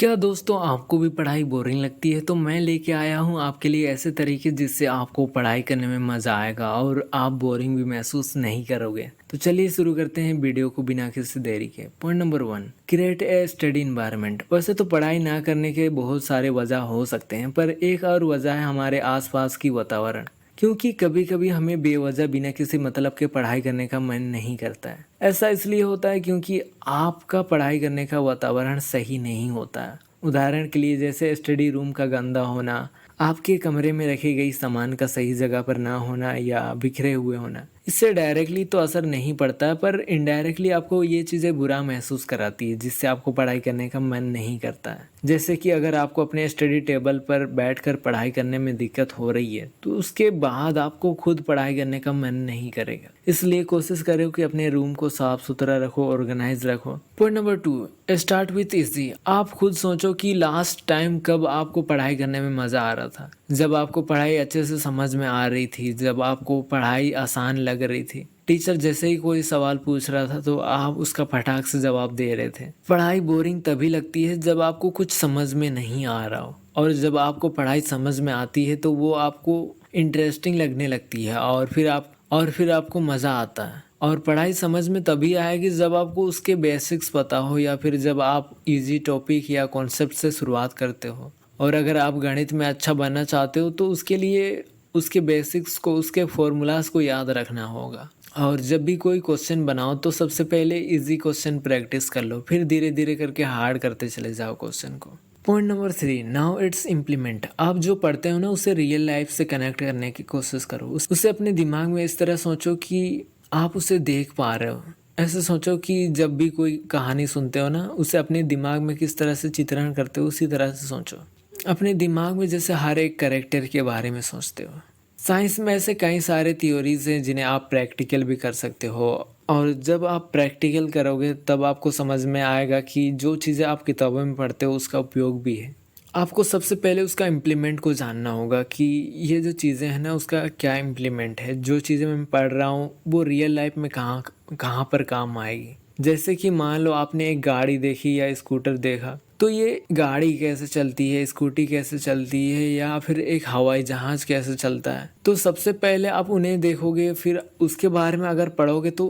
क्या दोस्तों आपको भी पढ़ाई बोरिंग लगती है? तो मैं लेके आया हूँ आपके लिए ऐसे तरीके जिससे आपको पढ़ाई करने में मज़ा आएगा और आप बोरिंग भी महसूस नहीं करोगे। तो चलिए शुरू करते हैं वीडियो को बिना किसी देरी के। Point number 1, create a study environment. वैसे तो पढ़ाई ना करने के बहुत सारे वजह हो सकते हैं, पर एक और वजह है हमारे आसपास की वातावरण। क्योंकि कभी कभी हमें बेवजह बिना किसी मतलब के पढ़ाई करने का मन नहीं करता है। ऐसा इसलिए होता है क्योंकि आपका पढ़ाई करने का वातावरण सही नहीं होता है। उदाहरण के लिए जैसे स्टडी रूम का गंदा होना, आपके कमरे में रखी गई सामान का सही जगह पर ना होना या बिखरे हुए होना। इससे डायरेक्टली तो असर नहीं पड़ता है, पर इनडायरेक्टली आपको ये चीज़ें बुरा महसूस कराती है, जिससे आपको पढ़ाई करने का मन नहीं करता है। जैसे कि अगर आपको अपने स्टडी टेबल पर बैठकर पढ़ाई करने में दिक्कत हो रही है, तो उसके बाद आपको खुद पढ़ाई करने का मन नहीं करेगा। इसलिए कोशिश करो कि अपने रूम को साफ सुथरा रखो, ऑर्गेनाइज रखो। Point number 2, start with easy. आप खुद सोचो कि लास्ट टाइम कब आपको पढ़ाई करने में मज़ा आ रहा था, जब आपको पढ़ाई अच्छे से समझ में आ रही थी, जब आपको पढ़ाई आसान लग रही थी। टीचर जैसे ही कोई सवाल पूछ रहा था तो आप उसका फटाक से जवाब दे रहे थे। पढ़ाई बोरिंग तभी लगती है जब आपको कुछ समझ में नहीं आ रहा हो, और जब आपको पढ़ाई समझ में आती है तो वो आपको इंटरेस्टिंग लगने लगती है और फिर आपको मज़ा आता है। और पढ़ाई समझ में तभी आएगी जब आपको उसके बेसिक्स पता हो, या फिर जब आप इजी टॉपिक या कॉन्सेप्ट से शुरुआत करते हो। और अगर आप गणित में अच्छा बनना चाहते हो तो उसके लिए उसके बेसिक्स को, उसके फॉर्मूलाज को याद रखना होगा। और जब भी कोई क्वेश्चन बनाओ तो सबसे पहले इजी क्वेश्चन प्रैक्टिस कर लो, फिर धीरे धीरे करके हार्ड करते चले जाओ क्वेश्चन को। Point number 3, now it's implement. आप जो पढ़ते हो ना, उसे रियल लाइफ से कनेक्ट करने की कोशिश करो। उसे अपने दिमाग में इस तरह सोचो कि आप उसे देख पा रहे हो। ऐसे सोचो कि जब भी कोई कहानी सुनते हो ना, उसे अपने दिमाग में किस तरह से चित्रण करते हो, उसी तरह से सोचो। अपने दिमाग में जैसे हर एक कैरेक्टर के बारे में सोचते हो। साइंस में ऐसे कई सारे थ्योरीज हैं जिन्हें आप प्रैक्टिकल भी कर सकते हो, और जब आप प्रैक्टिकल करोगे तब आपको समझ में आएगा कि जो चीज़ें आप किताबों में पढ़ते हो उसका उपयोग भी है। आपको सबसे पहले उसका इम्प्लीमेंट को जानना होगा कि ये जो चीज़ें हैं ना, उसका क्या इम्प्लीमेंट है। जो चीज़ें मैं पढ़ रहा हूँ वो रियल लाइफ में कहाँ कहाँ पर काम आएगी। जैसे कि मान लो आपने एक गाड़ी देखी या स्कूटर देखा, तो ये गाड़ी कैसे चलती है, स्कूटी कैसे चलती है, या फिर एक हवाई जहाज़ कैसे चलता है। तो सबसे पहले आप उन्हें देखोगे, फिर उसके बारे में अगर पढ़ोगे तो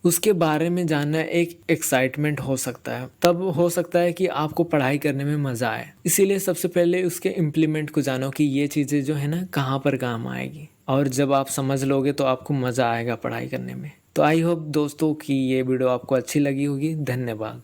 उसके बारे में जानना एक एक्साइटमेंट हो सकता है। तब हो सकता है कि आपको पढ़ाई करने में मज़ा आए। इसीलिए सबसे पहले उसके इम्प्लीमेंट को जानो कि ये चीज़ें जो है ना कहाँ पर काम आएगी, और जब आप समझ लोगे तो आपको मज़ा आएगा पढ़ाई करने में। तो आई होप दोस्तों कि ये वीडियो आपको अच्छी लगी होगी। धन्यवाद।